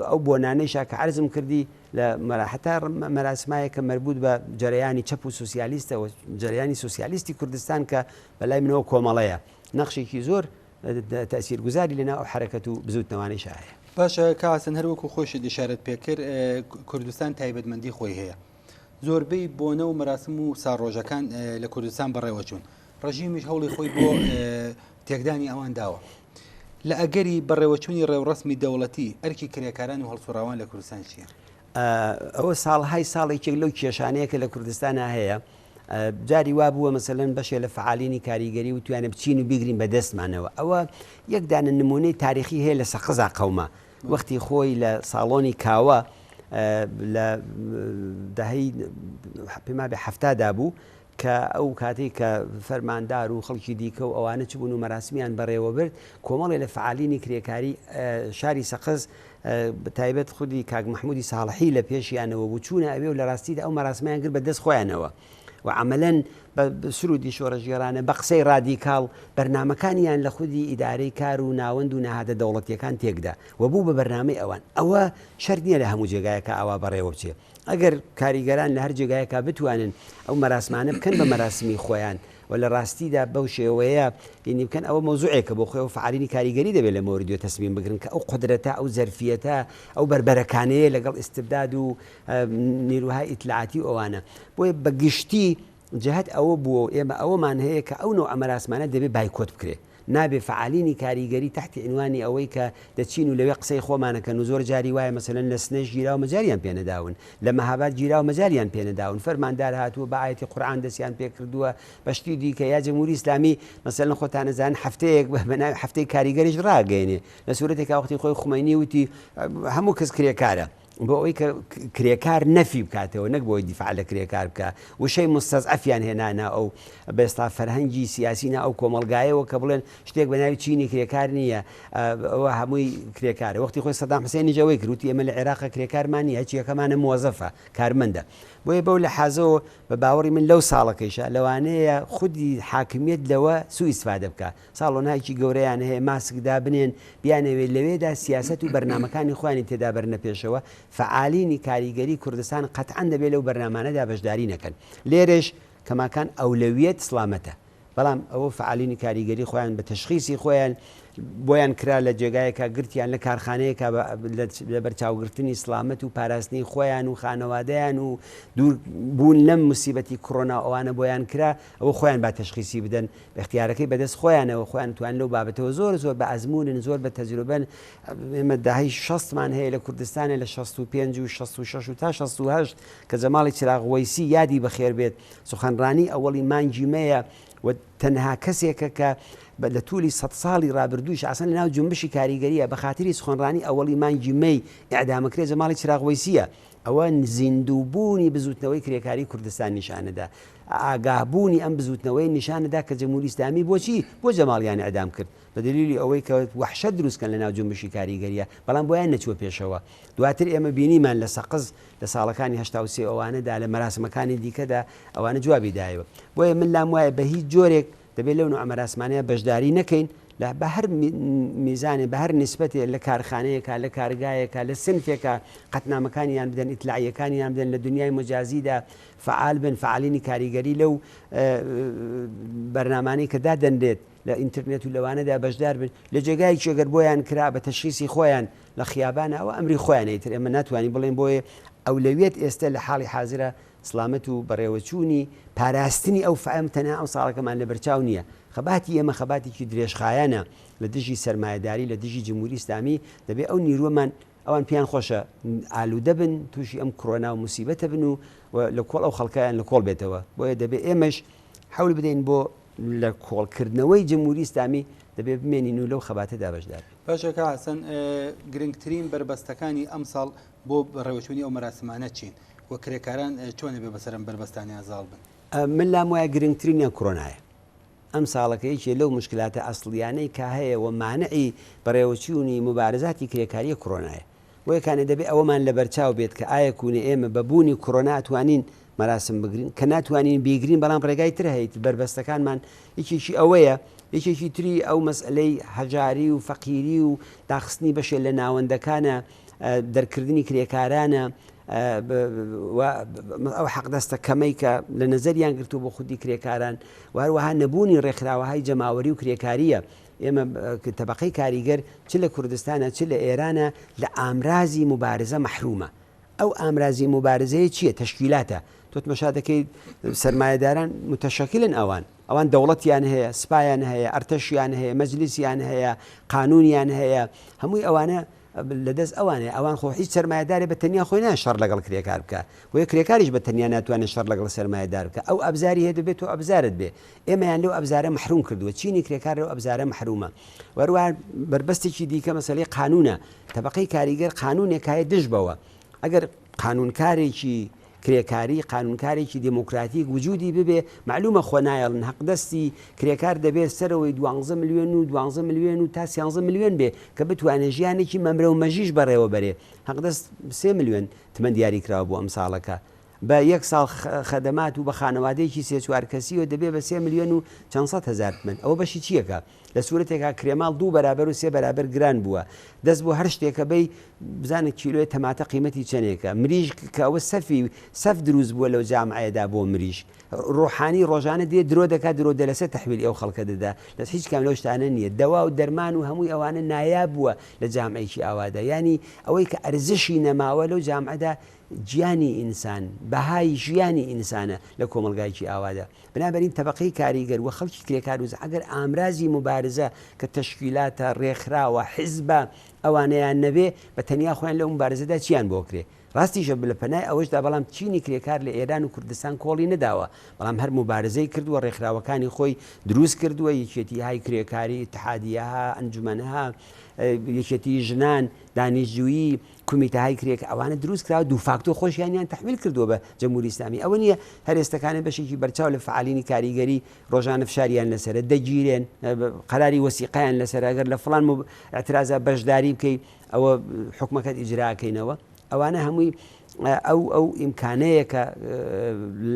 ئەو بۆنانەیشا کە عەرزم کردی لە مەراحەتا مەراسمایە کە مربوط بە جەرەیانی چەپ و سوسیالیستە و جەرەیانی سوسیالیستی کوردستان کە بەلای منەوە کۆمەڵەیە نەخشێکی زۆر تەسیرگوزاری لەناو ئەو حرەکەت و بزوتنەوانەی هەیە باشە کاسن هەروەکو خۆشت ئیشارەت پێکرد کوردستان تایبەتمەندی خۆی هەیە زۆربەی بۆنە و مەراسم و ساڕۆژەکان لە کوردستان بەڕێوە چوون ڕژیمیش هەوڵی خۆی بۆ تێکدانی ئەوان داوە لە ئەگەری بەڕێوەچوونی ڕێوڕسمی دەوڵەتی ئەرکی کرێکاران و هەڵسوڕاوان لە کوردستان چییە؟ ئەوە ساڵهای ساڵێکێک لەو کێشانەیە کە لە کوردستانە هەیە جاری وا بووە مەسەلەن بەشێ لە فعالینی کاریگەری و توانە بچین و بیگرین بە دەستمانەوە ئەوە یەکدانە نمونەی تاریخی هەیە لە سەقزا قەومە وەختی خۆی لە ساڵۆنی کاوە لە دەهەی پێما بێ هەفتادا بوو کە ئەو کاتێک کە فەرماندار و خەڵکی دیکە و ئەوانە چ بوون و مەراسمیان بەڕێوە برد کۆمەڵێ لە فعالینی کرێکاری شاری سەقز بەتایبەت خودی کاک محمودی ساڵحی لە پێشیانەوە بوو چوونە ئەوێ و لە ڕاستیدا ئەو مەراسمیان کرد بە دەست خۆیانەوە و عملەن بە سرودی شۆڕەژگێڕانە بە قسەی ڕادیکاڵ بەرنمەکانیان لە خودی ئیدارەی کار و ناوەند و نەهاتە دەوڵەتیەکان تێکدا و بوو بە بەرنامەی ئەوان ئەوە شەرت نییە لە هەموو جێگایەکە ئاوا بەڕێوە بچێ ئەگەر کاریگەران لە هەر جێگایەکە بتوانن ئەو مەراسمانە بکەن بە مەراسمی خۆیان و لە ڕاستیدا بەو شێوەیە هینی بکەن ئەوە مۆزوعێکە بۆ خۆی و فعالینی کاریگەری دەبێت لە مۆردیۆ تەسمیم بگرن کە ئەو قدرەتە ئەو زەرفیەتە ئەو بربەرەکانەیە لەگەڵ ئیستبداد و نیروهای ئیتلاعاتی ئەوانە بۆیە بەگشتی جهت ئەوە بووە ئێمە ئەوەمان هەیە کە ئەو نوع ئەمەراسمانە دەبێت بایکۆت بکرێت نابێ فعالینی کاریگەری تحتی عنوانی ئەوەی کە دەچین و لەوێ قسەی خۆمانەکەن و زۆر جاری وایە مەسەلەن لە سنەش گیرا و مەجاریان پێنەداون لە مەهاباد گیرا و مەجاریان پێنەداون فەرماندار هاتووە بە ئایەتی قورئان دەستیان پێ کردووە بەشتی دیکە یا جەمهوری ئیسلامی مەسەلەن خۆتانەزان هەفتەیەک بەناوی هەفتەی کاریگەریش ڕاگەیەنێ لە سوورەتێکا وەختی خۆی خومەینی وتی هەموو کەس کرێکارە بۆ ئەوەی کە کرێکار نەفی بکاتەوە نەک بۆی دیفاع لە کرێکار بکە وشەی مستەزعەفیان هێنانا ئەو بەستا فەرهەنگی سیاسینا ئەو کۆمەلگایەوە کە بڵێن شتێک بە ناوی چینی کرێکار نییە ئەوە هەمووی کرێکارە وەختی خۆی سەدام حوسێنی جەوەی کروتی ئێمە لە عێراق کرێکارمانی هەچی یەکەمانە مۆزەفە کارمەندە بۆیە بەو لە حازەوە بە باوەڕی من لەو ساڵەکەیشە لەوانەیە خودی حاکمیت لەوە سوء ئیستفادە بکە ساڵۆنایکی گەورەیان هەیە ماسکدا بنێن بیانەوێت لەوێدا سیاست و بەرنمەکانی خۆیانی تێدا بەرنە پێشەوە فعالینی کاریگەری کوردستان قەتعەن دەبێت لەو بەرنامانەدا بەشداری نەکەن لێرەش کەماکان ئەولەویەت سڵامەتە بەڵام ئەوە فعالینی کاریگەری خۆیان بە تەشخیصی خۆیان بۆیان کرا لە جێگایەکە گرتیان لە کارخانەیەکە لە بەرچاوگرتنی سڵامەت و پاراستنی خۆیان و خانەوادەیان و دوور بوون لەم موسیبەتی کۆڕۆنا ئەوانە بۆیان کرا ئەوە خۆیان با تەشخیصی بدەن اختیارەکەی بەدەست خۆیانەوە خۆیان توان لەو بابەتەوە زۆر بە ئەزمونن زۆر بە تەجروبەن ئێمە داهەی 60مان هەیە لە کوردستانە لە 65 و 66 و تا 68 کە جەماڵی چراغ وەیسی یادی بەخێر بێت سوخەنڕانی ئەوەڵی مانگی مەیە و تەنها کەسێکە کە لە توولی 100 ساڵی ڕابردووش ئاسان لە ناو جنبشی کاریگەریە بە خاتری سخۆنڕانی ئەوەڵی مانگی مەی ئیعدامەکرێ جەماڵی چراغ وەیسیە ئەوە زیندووبوونی بزوتنەوەی کرێکاری کوردستان نیشانەدا ئاگاهبوونی ئەم بزوتنەوەی نیشانەدا کە جەمهوری ئیسلامی بۆچی بۆ جەماڵیان ئەعدام کرد بە دلیلی ئەوەی کە وەحشەت دروستکەن لە ناو جنبشی کاریگەریە بەڵام بۆیان نەچوە پێشەوە دواتر ئێمە بینیمان لە سەقز لە ساڵەکانی 83 ئەوانەدا لە مەراسمەکانی دیکەدا ئەوانە جوابی دایەوە بۆیە من لام وایە بە هیچ جۆرێک دەبێت لەو نوع ئەمەراسمانەیە بەشداری نەکەین لە بە هەر میزانێ بە هەر نسبەتێ لە کارخانەیەکە لە کارگایەکە لە سنفێکە قەتنامەکانیان بدەن ئیتلاعیەکانیان بدەن لە دنیای مجازیدا فعال بن فعالینی کاریگەری لەو بەرنامانەی کە دادەنرێت لە ئینترنێت و لەوانەدا بەشدار بن لە جێگایکی ئەگەر بۆیان کرا بە تەشخیصی خۆیان لە خیابانە ئەوە ئەمری خۆیانەیتر ئێمە ناتوانین بڵێن بۆیە ئەولەویەت ئێستا لە حاڵی حازرە سلامەت و بەڕێوەچوونی پاراستنی ئەو فەم تەنها ئەم ساڵەکەمان لە بەرچاو نییە. خەباتی ئێمە خەباتێکی درێژخایانە لە دژی سەرمایهداری لە دژی جمهوری ئیسلامی دەبێت ئەو نیروەمان ئەوان پێیان خۆشە ئالوودە بن تووشی ئەم کۆرۆنا و موسیبەتە بن و لە کۆڵ ئەو خەڵکیان لە کۆڵ بێتەوە. بۆیە دەبێت ئێمەش حەول بدەین بۆ لە کۆڵکردنەوەی جمهوری ئیسلامی دەبێت بمێنین و لەو خەباتەدا بەشدار. باشەکە حەسەن گرنگترین بربەستەکانی ئەم ساڵ بۆ ڕێوەچوونی ئەو مەراسمانە چین و کرێکاران چۆنە بێ بەسەر ئەم بربەستانی ئازاڵ بن؟ من لام وایە گرنگترینیان کۆرۆنایە. ئەم ساڵەکەیەکێ لەو مشکلاتە ئەسڵیانەی کا هەیە و مانعی بەڕێوەچوونی مبارزاتی کرێکاریە کۆرۆنایە. بۆیەکانە دەبێت ئەوەمان لە بەرچاو بێت کە ئایا کوونێ ئێمە بەبوونی کۆرۆنا ئەتوانین مەراسم بگرین کە ناتوانین بیگرین بەڵام ڕێگای تر هەیت بربەستەکانمان یەکێکی ئەوەیە یەکێکی تری ئەو مەسئلەی هەژاری و فەقیری و داخستنی بەشێ لە ناوەندەکانە دەرکردنی کرێکارانە ئەو حەقدەستە کەمەی کە لە نەزەریان گرتو بۆ خودی کرێکاران و هەروەها نەبوونی ڕێکخراوەهای جەماوەری و کرێکاریە. ئێمە تەبەقەی کاریگەر چ لە کوردستانە چ لە ئێرانە لە ئامرازی مبارزە مەحرومە. ئەو ئامرازی مبارزەیە چییە؟ تەشکیلاتە. تۆ تماشا دەکەیت سەرمایهداران متەشەکلن ئەوان دەوڵەتیان هەیە، سپایان هەیە، ئەرتەشیان هەیە، مەجلیسیان هەیە، قانونیان هەیە، هەمووی ئەوانە لەدەست ئەوانێ ئەوان خۆ هیچ سەرمایهدارێ بە تەنیا خۆی نان شەڕ لەگەڵ کرێکار بکە بۆیە کرێکاریش بە تەنیا ناتوانێت شەڕ لەگەڵ سەرمایهدار بکە. ئەو ئەبزاری هەیە دەبێت و ئەبزارت بێ. ئێمەیان لەو ئەبزارە محروم کردووە. چینی کرێکار لەو ئەبزارە محرومە. وەروە بربەستێکی دیکە مەسەلەی قانونە. تەبەقەی کاریگەر قانونێک هەیە دژ بەوە. ئەگەر قانونکارێکی کرێکاری قانونکارێکی دموکراتیک وجودی ببێ معلومە خۆ نایەڵن حەقدەستی کرێکار دەبێت سەرەوەی 12 ملیۆن و 12 ملیۆن و تا 13 ملیۆن بێ کە بتوانێت ژیانێکی مەمرە و مەژیش بەڕێوە بەرێ. حەقدەست 3 ملیۆن تمەند دیاری کراوە بۆ ئەم ساڵەکە. بە یەک ساڵ خەدەمات و بە خانەوادەیەکی سێ-چوار کەسیەوە دەبێت بە 3 ملیۆن و 400 هزار تمەن. ئەوە بەشی چیەکە؟ لە سوورەتێکا کرێماڵ 2 بەرابەر و 3 بەرابەر گران بووە. دەست بۆ هەر شتێکە بەی بزانە کیلۆی تەماتە قیمەتی چەندێکە. مریژ کە ئەوە سەف دروست بووە لەو جامعەیەدا بۆ مریژ. ڕۆحانی ڕۆژانە دێ درۆ دەکات درۆ دەلەسە تەحویلی ئەو خەڵکە دەدا. دەست هیچ کام لەو شتانە نییە. دەوا و دەرمان و هەمووی ئەوانە نایاب بووە لە جامعەیەکی ئاوادا. ینی ئەوەی کە ئەرزشی نەماوە لەو جامعەدا گیانی ئینسان بەهای ژیانی ئینسانە لە کۆمەلگایکی ئاوادا. بنابەرین تەبەقەی کاریگەر و خەڵکی کرێکار وز ئەگەر ئامرازی مبارزە کە تەشکیلاتە ڕێکخراوە حیزبە ئەوانەیان نەبێ بە تەنیا خۆیان لەو مبارزەدا چیان بۆکرێ. ڕاستیشە لە پەنای ئەوەشدا بەڵام چینی کرێکار لە ئێران و کوردستان کۆڵی نەداوە بەڵام هەر مبارزەی کردووە ڕێکخراوەکانی خۆی دروست کردووە یەکێتی های کرێکاری اتحادیەها ئەنجومەنەها یەکێتی ژنان دانیشتجویی کومیتەهای کرێک ئەوانە دروست کراوە دوو فاکتۆ خۆشیانیان تەحویل کردووە بە جمهوری ئیسلامی. ئەوە نییە هەرێستەکانی بەشێکی بەرچاو لە فعالینی کاریگەری ڕۆژانە فشاریان لەسرە دەگیرێن قەراری وەسیقەیان لەسەر ئەگەر لە فڵان ئەترازە بەشداری بکەیت ئەوە حکومەکەت ئیجراکەینەوە. ئەوانە هەمووی ئەو ئیمکانەیە کە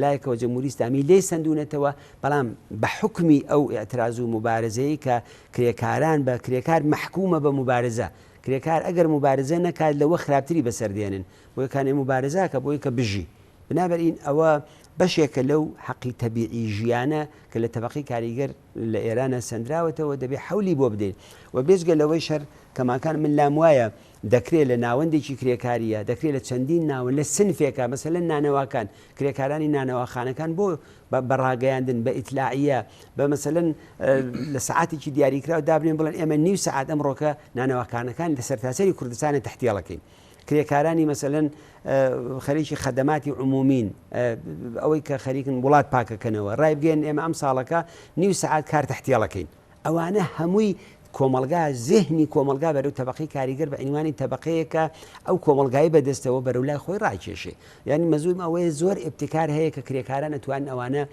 لایەکەوە جمهوری ئیسلامی لێ سندونێتەوە بەڵام بە حکمی ئەو ئێتراز و مبارزەیە کە کرێکاران بە کرێکار محکومە بە مبارزە. کرێکار ئەگەر مبارزە نەکات لەوە خراپتری بەسەردێنن بۆ کانێ مبارزاکە بۆی کە بژی. بنابەرین ئەوە بەشێکە لەو حەقی تەبیعی ژیانە کە لە تەبەقەی کاریگەر لە ئێرانە سەندراوەتەوە دەبێت حەولی بۆ بدەین و بێجگە لەوەی شەر کەماکان من لام وایە دەکرێت لە ناوەندێکی کرێکاریە دەکرێت لە چەندین ناوەند لە سنفێکە مەسەلەن نانەواکان کرێکارانی نانەواخانەکان بۆ بەڕاگەیاندن بە ئیتلاعیە بە مەسەلەن لە سعاتێکی دیاریکراوە دابنێن بڵێن ئێمە نیو سعات ئەمڕۆکە نانەواخانەکان لە سەرتاسەری کوردستانە تەحتیێڵەکەین. کرێکارانی مەسەلەن خەریکی خەدەماتی عمومین ئەوەی کە خەریکن وڵات پاکەکەنەوە ڕای بگەن ئێمە ئەم ساڵەکە نیو سعات کار تەحتیێڵەکەین. ئەوانە هەمووی کۆمەلگا زێهنی کۆمەلگا بەرەو تەبەقەی کاریگەر بە عنوانی تەبەقەیەکە ئەو کۆمەلگای بەدەستەوە بەرەولای خۆی ڕاکێشێ. یعنی مەزوم ئەوەیە زۆر ئبتیکار هەیە کە کرێکاران ئەتوانن ئەوانە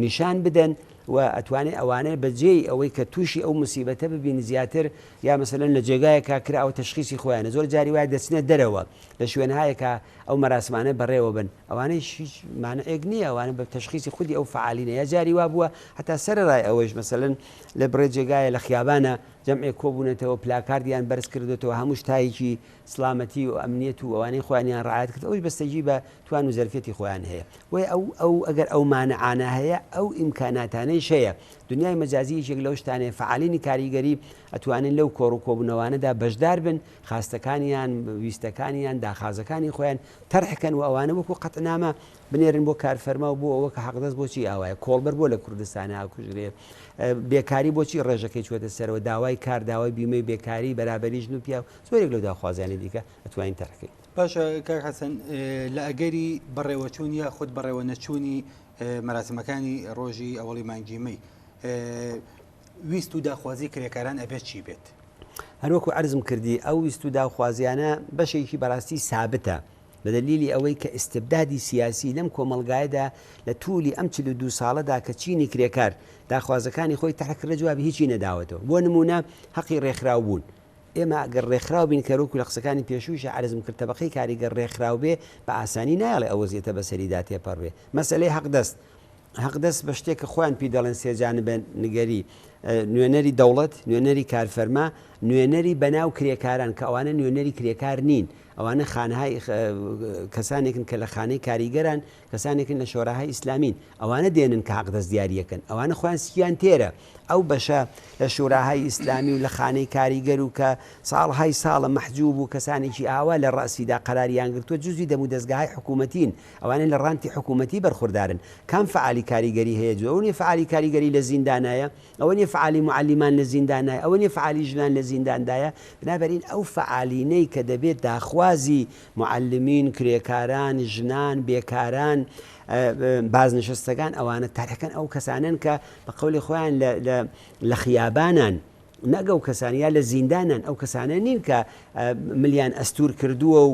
نیشان بدەن و ئەتوانێت ئەوانە بەجێی ئەوەی کە تووشی ئەو موسیبەتە ببین زیاتر یا مەسەلەن لە جێگایەکە کراوە تەشخیصی خۆیانە زۆر جاری وایە دەچنە دەرەوە لە شوێنهایەکە ئەو مەراسمانە بەڕێوە بن ئەوانەی هیچ مانعێک نییە ئەوانە بە تەشخیصی خودی ئەو فعالینە یا جاری وا بووە هەتا سەرڕای ئەوەش مەسەلەن لە بڕێ جێگایە لە خیابانە جەمعێک کۆبوونێتەوە پلاکاردیان بەرز کردێتەوە هەموو شتایەکی سلامەتی و ئەمنیەت و ئەوانەی خۆیانیان ڕعایەت کرد ئەوش بەستەجی بە توان و زەرفەتی خۆیان هەیە وی ئەو ئەگەر ئەو مانعانە هەیە ئەو ئیمکاناتانەی شەیە دنیای مەجازیەکێک لەو شتانەیە فعالینی کاریگەری ئەتوانن لەو کۆڕ و کۆبوونەوانەدا بەشدار بن خاستەکانیان ویستەکانیان داخازەکانی خۆیان تەرحکەن و ئەوانە وەکو قەتنامە بنێرن بۆ کارفەرما و بۆ ئەوە کە حەقدەست بۆچی ئاوایە کۆڵبەر بۆ لە کوردستانە ئاکوژرێ بێکاری بۆچی ڕێژەکەی چوەتە سەرەوە داوای کار داوای بیمەی بێکاری بەرابەری ژن و پیا زۆرێک لەو داخوازیانی دیکە ئەتوانین تەرەکەی باشە کاک حەسەن لە ئەگەری بەڕێوەچوون یا خودت بەڕێوە نەچوونی مەراسمەکانی ڕۆژی ئەوەڵی مانگیمەی ویست و داخوازی کرێکاران ئەبێت چی بێت؟ هەروەکو عەرزم کردی ئەو ویست و داخوازیانە بەشێکی بەڕاستی سابتە بە دەلیلی ئەوەی کە ئیستبدادی سیاسی لەم کۆمەلگایەدا لە توولی ئەم 42 ساڵەدا کە چینی کرێکار داخوازەکانی خۆی تەحکردە جوابی هیچی نەداوەتەوە بۆ نمونە حەقی ڕێکخراو بوون ئێمە ئەگەر ڕێکخراو بین کەروکو لە قسەکانی پێشوویش عەرزم کرد تەبەقەی کاریگەر ڕێکخراو بێ بە ئاسانی نایڵێ ئەوە زیێتە بەسەریدا تێپەڕوێ مەسەلەی حەقدەست بە شتێک کە خۆیان پێی دەڵێن سێجانبە نگەری نوێنەری دەوڵەت نوێنەری کارفەرما نوێنەری بەناو کرێکاران کە ئەوانە نوێنەری کرێکار نین ئەوانە خانەهای کەسانێکن کە لە خانەی کاریگەران کەسانێکن لە شۆراهای ئیسلامین ئەوانە دێنن کە حەقدەست دیاریەکەن ئەوانە خۆیان سییان تێرە ئەو بەشە لە شوراهای ئیسلامی و لە خانەی کاریگەر و کە ساڵهای ساڵە مەحجوب و کەسانێکی ئاوا لە ڕاستیدا قەراریان گرتووە جوزی دەمو دەستگاهای حکوومەتین ئەوانە لە ڕانتی حکوومەتی بەرخوردارن کام فعالی کاریگەری هەیە ئەو نیە فعالی کاریگەری لە زیندانایە ئەوە نیە فعالی معلیمان لە زیندانایە ئەوە نیە فعالی ژنان لە زینداندایە بنابەرین ئەو فعالینەی کە دەبێت داخوازی معلمین کرێکاران ژنان بێکاران بازنشستەکان ئەوانە تاریەکەن ئەو کەسانن کە بە قەولی خۆیان لە خیابانان نەگە و کەسانیا لە زیندانان ئەو کەسانە نین کە ملیان ئەستور کردووە و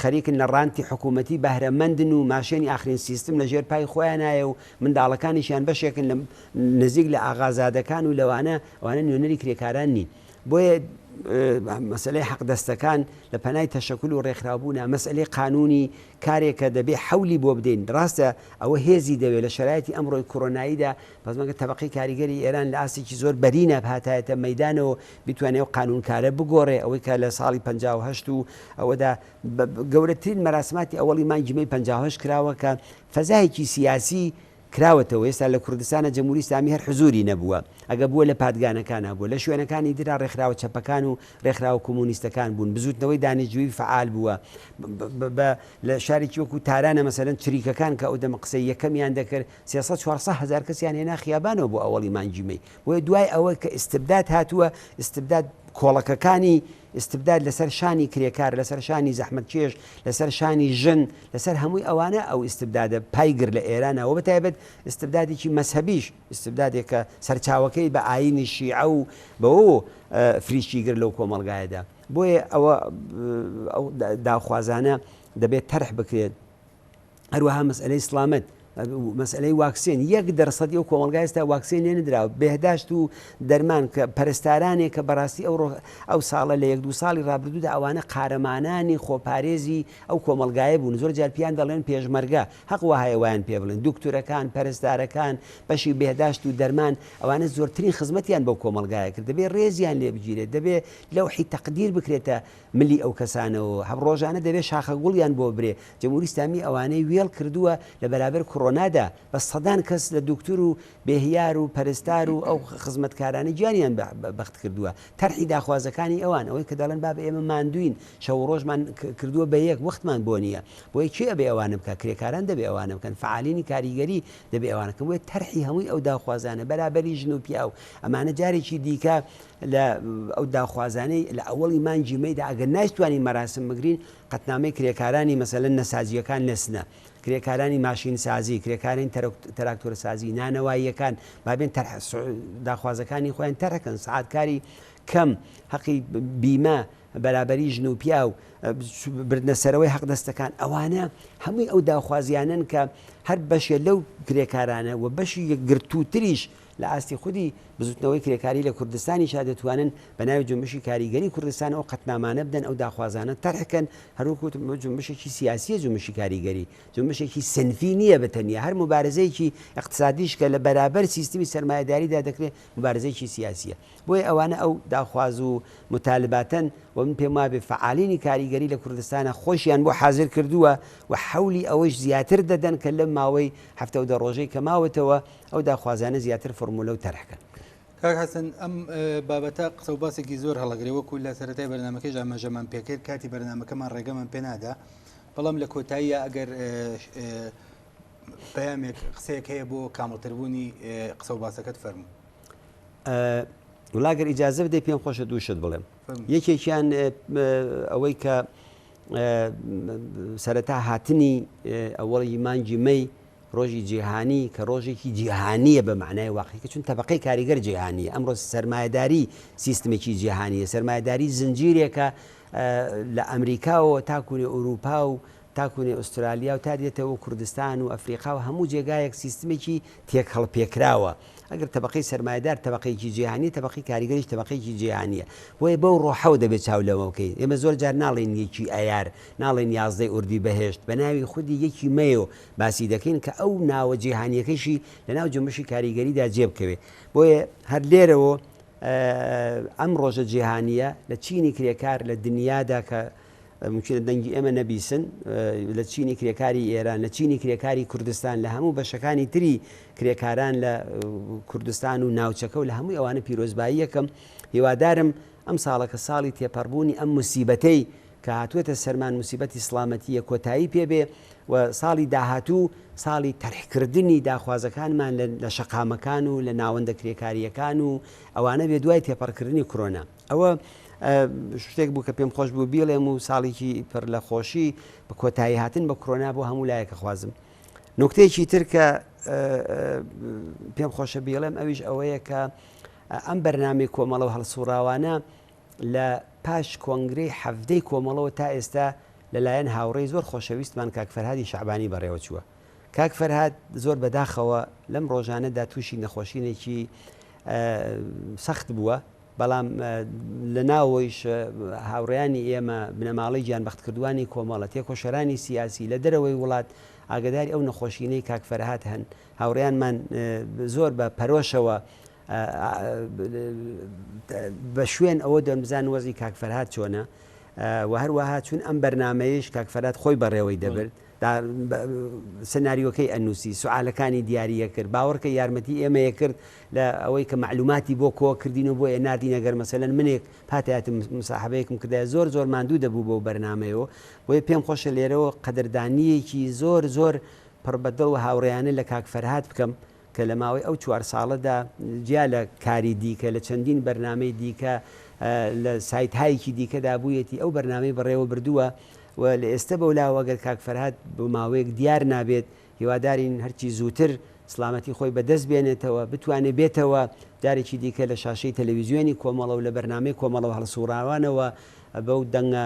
خەریکن لە ڕانتی حکوومەتی بەهرەمەندن و ماشێنی ئاخرین سیستم لە ژێر پای خۆیانایە و منداڵەکانیشیان بەشێکن لە نزیک لە ئاغازادەکان و ئەوانە نوێنەری کرێکاران نین بۆیە مەسلەی حەقدەستەکان لە پەنای تەشەکل و ڕێکخراوبوونا مەسئلەی قانونی کارێکە دەبێ حەولی بۆ بدەین ڕاستە ئەوە هێزی دەوێت لە شرایەتی ئەمڕۆی کۆڕۆناییدا بەزمەکە تەبەقی کاریگەری ئێران لە ئاستێکی زۆر بەرینە هاتایەتە مەیدانەوە بیتوانێت قانونکارە بگۆڕێ ئەوەی کە لە ساڵی 58 و ئەوەدا گەورەترین مەراسماتی ئەوەڵی مانگیمەی 58 کراوە کە فەزایەکی سیاسی کراوەتەوە ئێستا لە کوردستانە جەمهوری ئیسلامی هەر حزوری نەبووە ئەگە بووە لە پادگانەکانە بووە لە شوێنەکانی درا ڕێکخراوە چەپەکان و ڕێکخراوە کۆمونیستەکان بوون بزوتنەوەی دانیشتجووی فعال بووە لە شارێکی وەکو تارانە مەسەلەن چریکەکان کە ئەو دەمە قسەی یەکەمیان دەکرد 300-400 هزار کەسیان هێنا خیابانەوە بۆ ئەوەڵی مانگیمەی بۆیە دوای ئەوە کە ئیستبداد هاتووە ئیستبداد کۆڵەکەکانی استبداد لەسەر شانی کرێکار لەسەر شانی زەحمەتکێش لەسەر شانی ژن لەسەر هەمووی ئەوانە ئەو استبدادە پایگر لە ئێرانەوە بەتایبەت استبدادێکی مەسهەبیش استبدادێکە سەرچاوەکەی بە ئاینی شیعە و بەوە فریشیگر لەو کۆمەڵگایەدا بۆیە ئەوە ئەو داخوازانە دەبێت تەرح بکرێت هەروەها مەسئلەی سڵامەت مەسئلەی واکسین 1% ئەو کۆمەلگای ئێستا واکسین لێنەدراوە بێهداشت و دەرمان کە پەرستارانێک کە بەڕاستی ئەو ساڵە لە 1-2 ساڵی ڕابردوودا ئەوانە قارەمانانی خۆپارێزی ئەو کۆمەلگایە بوون زۆر جار پیان دەڵێن پێشمەرگە حەق وایە وایان پێ بڵێن دوکتورەکان پەرستارەکان بەشی بێهداشت و دەرمان ئەوانە زۆرترین خزمەتیان بەو کۆمەلگایە کرد دەبێت ڕێزیان لێ بگیرێت دەبێت لەوحی تەقدیر بکرێتە ملی ئەو کەسانەوە هەم ڕۆژانە دەبێت شاخە گوڵیان بۆ برێ جەمهوری ئیسلامی ئەوانەی وێڵ کردووە لە بەرابەر کۆڕۆنادا بە سەدان کەس لە دکتور و بێهیار و پەرستار و ئەو خزمەتکارانی گیانیان بەخت کردووە تەرحی داخوازەکانی ئەوان ئەوەی کە دەڵێن با بە ئێمە ماندوین شەو ڕۆژمان کردووە بە یەک وەختمان بۆ نییە بۆی چی ئەبێ ئەوانە بکە کرێکاران دەبێ ئەوانە بکەن فعالینی کاریگەری دەبێ ئەوانەکە بۆیە تەرحی هەمووی ئەو داخوازانە بەرابەری ژن و پیا و ئەمانە جارێکی دیکە لە ئەو داخوازانەی لە ئەوەڵی مانگیمەیدا ئەگەر نایتوانین مەراسم بگرین قەتنامەی کرێکارانی مەسەلەن نەسازیەکان لەسنە کرێکارانی ماشین سازی کرێکارین تراکتۆر سازی نانەواییەکان بابێن داخوازەکانی خۆیان تەرەکەن سعاتکاری کەم حەقی بیمە بەرابەری ژن و پیا و بردنەسەرەوەی حەقدەستەکان ئەوانە هەمووی ئەو داخوازیانن کە هەر بەشێ لەو کرێکارانە و بەشی یەکگرتووتریش لە ئاستی خودی بزوتنەوەی کرێکاری لە کوردستانیشا دەتوانن بە ناوی جنبشی کاریگەری کوردستان ئەو قەتنامانە بدەن ئەو داخوازانە تەرحکەن هەروەکو جنبشێکی سیاسیە جنبشی کاریگەری جنبشێکی سنفی نییە بەتەنیا هەر مبارزەیەکی اقتصادیش کە لە بەرابەر سیستمی سەرمایەداریدا دەکرێت مبارزەیەکی سیاسیە بۆیە ئەوانە ئەو داخواز و مطالباتن و من پێم وابێ فعالینی کاریگەری لە کوردستانە خۆشیان بۆ حاضر کردووە و حولی ئەوەش زیاتر دەدەن کە لەم ماوەی هەفتە و دە ڕۆژەی کە ماوەتەوە ئەو داخوازانە زیاتر فۆرمولە و تەرحکەن. کاک حەسەن ئەم بابەتە قسە و باسێکی زۆر هەڵەگرێ وەکو لە سەرەتای بەرنامەکەی ئاماژەمان پێکرد کاتی بەرنامەکەمان ڕێگەمان پێ نادا بەڵام لە کۆتاییە ئەگەر پەیامێک قسەیەک هەیە بۆ کامڵتربوونی قسە و باسەکەت فەرموو. وڵاگەر ئیجازە بدەی پێم خۆشە دووشت بڵێم. یەکێکیان ئەوەی کە سەرەتا هاتنی ئەوەڵی مانگی مەی ڕۆژی جیهانی کە ڕۆژێکی جیهانیە بە معنای واقعی کە چون تەبقەی کاریگەر جیهانیە. ئەمڕۆ سەرمایهداری سیستمێکی جیهانیە، سەرمایهداری زنجیرێکە لە ئەمریکاوە تاکوونێ ئوروپا و تاکوونێ ئوسترالیا و تا دێتەوە کوردستان و ئەفریقا و هەموو جێگایەک سیستمێکی تێک هەڵپێکراوە. ئەگەر تەبقەی سەرمایهدار تەبقەیەکی جیهانی، تەبقەی کاریگەریش تەبقەیەکی جیهانیە. بۆیە بەو ڕۆحەوە دەبێت چاو لەوە بکەین. ئێمە زۆر جار ناڵێن یەکی ئایار، ناڵێن 11 ئوردی بەهێشت، بە ناوی خودی یەکی مەیۆ باسی دەکەین کە ئەو ناوە جیهانیەکەشی لە ناو جنبشی کاریگەریدا جێبکەوێ. بۆیە هەر لێرەوە ئەم ڕۆژە جیهانیە لە چینی کرێکار لە دنیادا کە ممکنە دەنگی ئێمە نەبیسن، لە چینی کرێکاری ئێران، لە چینی کرێکاری کوردستان، لە هەموو بەشەکانی تری کرێکاران لە کوردستان و ناوچەکە و لە هەمووی ئەوانە پیرۆزبایی یەکەم. هیوادارم ئەم ساڵەکە ساڵی تێپەڕبوونی ئەم موسیبەتەی کە هاتووەتە سەرمان موسیبەتی سڵامەتیە کۆتایی پێبێ و ساڵی داهاتوو ساڵی تەرحکردنی داخوازەکانمان لە شەقامەکان و لە ناوەندە کرێکاریەکان و ئەوانە بێ دوای تێپەڕکردنی کۆرۆنا. ئەوە شتێک بوو کە پێم خۆش بوو بیڵێم و ساڵێکی پڕ لە خۆشی بە کۆتایی هاتن بە کۆرۆنا بۆ هەموو لایەکە خوازم. نکتەیەکی تر کە پێم خۆشە بیڵێم ئەویش ئەوەیە کە ئەم بەرنامەی کۆمەڵە و هەڵسوڕاوانە لە پاش کۆنگرەی هەفتەی کۆمەڵەوە تا ئێستا لەلایەن هاوڕێی زۆر خۆشەویستمان کاک فەرهادی شەعبانی بەڕێوە چووە. کاک فەرهاد زۆر بەداخەوە لەم ڕۆژانەدا تووشی نەخۆشینێکی سەخت بووە، بەڵام لە ناوەوەیش هاوڕێیانی ئێمە بنەماڵی گیانبەختکردوانی کۆمەڵە تێکۆشەرانی سیاسی لە دەرەوەی وڵات ئاگداری ئەو نەخۆشینەی کاک فەرهاد هەن. هاوڕێیانمان زۆر بە پەرۆشەوە بە شوێن ئەوە دەمزان وەزی کاک فەرهاد چۆنە و هەروەها چون ئەم بەرنمەیەش کاک فەرهاد خۆی بەڕێوەی دەبرد، سناریۆکەی ئەنووسی، سوالەکانی دیاریە کرد، باوەڕکە یارمەتی ئێمەیە کرد لە ئەوەی کە معلوماتی بۆ کۆ کردین و بۆ ئێناردی نەگەر مەسەلەن منێک پاتایەتم مساحبەیەکم کردای زۆر زۆر ماندوو دەبوو بۆ بەرنمەیەوە. بۆیە پێم خۆشە لێرەوە قەدردانیەکی زۆر زۆر پڕبەدڵ و هاوڕێیانە لە کاک فەرهاد بکەم کە لە ماوەی ئەو 4 ساڵەدا جیا لە کاری دیکە لە چەندین بەرنمەی دیکە لە سایتهایەکی دیکەدا بوویەتی ئەو بەرنمەی بەڕێوە بردووە و لە ئێستا بەولاوە ئەگەر کاک فەرهاد بۆ ماوەیەک دیار نابێت هیوادارین هەرچی زووتر سلامەتی خۆی بەدەست بێنێتەوە بتوانێت بێتەوە جارێکی دیکە لە شاشەی تەلەڤیزیۆنی کۆمەڵە و لە بەرنمەی کۆمەڵە و هەڵسوڕاوانەوە بەو دەنگە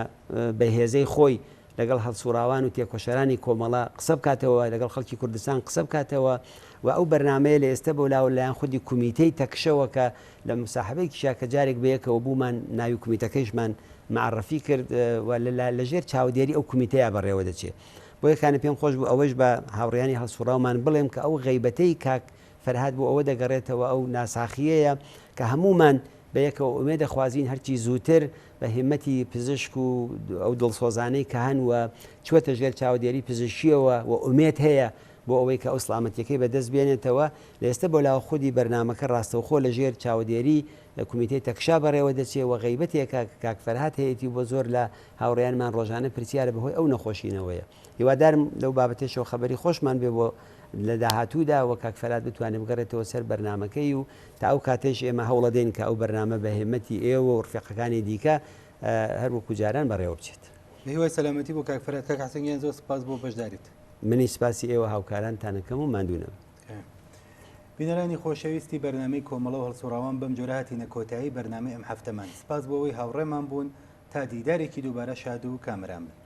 بەهێزەی خۆی لەگەڵ هەڵسوڕاوان و تێکۆشەرانی کۆمەڵە قسە بکاتەوە، لەگەڵ خەڵکی کوردستان قسە بکاتەوە و ئەو بەرنمەیە لە ئێستا بەولاوە لایەن خودی کومیتەی تەکشەوە کە لە مساحبەیەکی شاکە جارێک بەیەکەوە بوومان ناوی کومیتەکەیشمان معرفی کرد و لەژێر چاودێری ئەو کومیتەیە بەڕێوە دەچێت. بۆ یەکانە پێم خۆش بوو ئەوەش بە هاوڕێیانی هەڵسوڕاومان بڵێم کە ئەو غەیبەتەی کاک فەرهاد بۆ ئەوە دەگەڕێتەوە ئەو ناساخیەیە کە هەمومان بەیەکەوە ئومێ دەخوازین هەرچی زووتر بە هیمەتی پزیشک و ئەو دڵسۆزانەی کە هەن وە چوەتە ژێر چاودێری پزیشکیەوە و ئومێت هەیە بۆ ئەوەی کە ئەو سلامەتیەکەی بەدەست بێنێتەوە. لە ئێستا بۆ لاوە خودی بەرنمەکە ڕاستەوخۆ لە ژێر چاودێری لە کومیتەی تەکشا بەڕێوە دەچێت و غەیبەتێکە کاک فەرهاد هەیەی بۆ زۆر لە هاوڕێیانمان ڕۆژانە پرسیارە بەهۆی ئەو نەخۆشینەوەیە. هیوادارم لەو بابەتێشەوە خەبەری خۆشمان بێ بۆ لە داهاتوودا و کاک فەرهاد بتوانێت بگەڕێتەوە سەر بەرنمەکەی و تا ئەو کاتێش ئێمە هەوڵەدەین کە ئەو بەرنامە بە هێمەتی ئێوە و ڕفیقەکانی دیکە هەروەکو جاران بەڕێوە بچێت. هیوای سەلامەتی بۆ کاک فەرهاد. کاک حەسەنگیان زۆر سپاس بۆ بەشداریت. منی سپاسی ئێوە هاوکارانتانەکەم و ماندوونم. بینەرانی خۆشەویستی بەرنامەی کۆمەڵە و هەڵسوڕاوان بەم جۆرە هاتینە کۆتایی بەرنامەی ئەم هەفتەمان. سپاس بۆ ئەوەی هاوڕێمان بوون تا دیدارێکی دووبارە شاد و کامران بن.